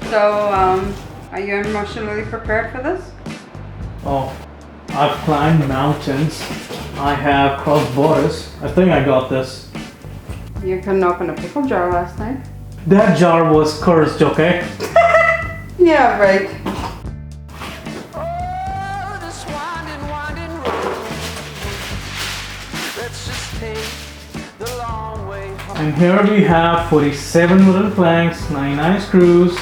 So, are you emotionally prepared for this? Oh, I've climbed mountains. I have crossed borders. I think I got this. You couldn't open a pickle jar last night. That jar was cursed, okay? Yeah, right. Oh, this winding road. Let's just take the long way home. And here we have 47 wooden planks, 99 screws,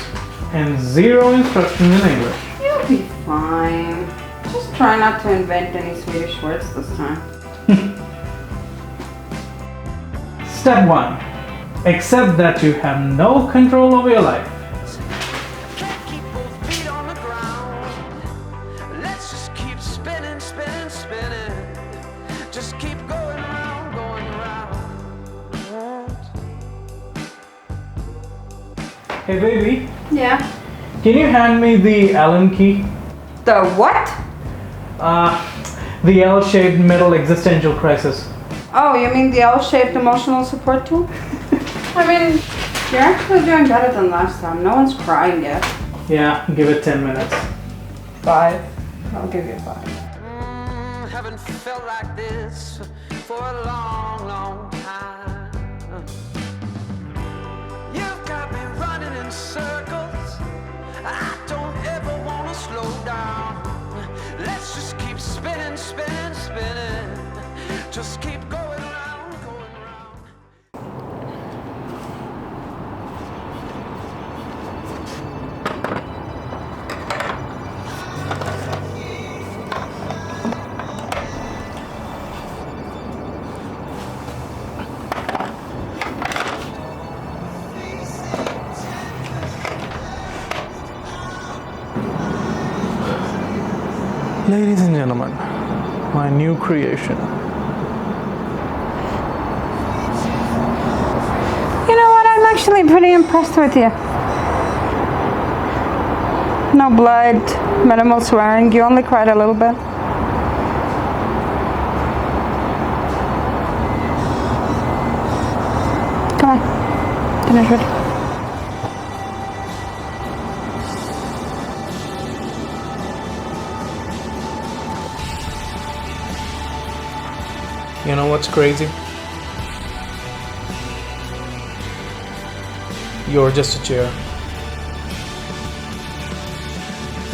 and 0 instructions in English. You'll be fine. Just try not to invent any Swedish words this time. Step 1. Accept that you have no control over your life. Can't keep both feet on the ground. Let's just keep spinning, spinning, spinning. Just keep going around, going around. Hey baby, Yeah. can you hand me the Allen key? The what? The L-shaped metal existential crisis. Oh, you mean the L-shaped emotional support tool? I mean, you're actually doing better than last time. No one's crying yet. Yeah, give it 10 minutes. 5. I'll give you 5. Haven't felt like this for a long, long time. You've got me running in circles. I don't ever want to slow down. Let's just keep spinning, spinning, spinning. Just keep going around, going around. Ladies and gentlemen, my new creation. You know what? I'm actually pretty impressed with you. No blood, minimal swearing. You only cried a little bit. Come on. Dinner's ready. You know what's crazy? You're just a chair.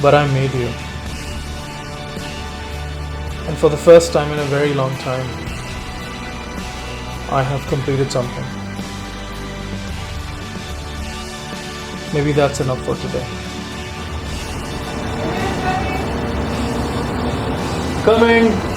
But I made you. And for the first time in a very long time, I have completed something. Maybe that's enough for today. Coming!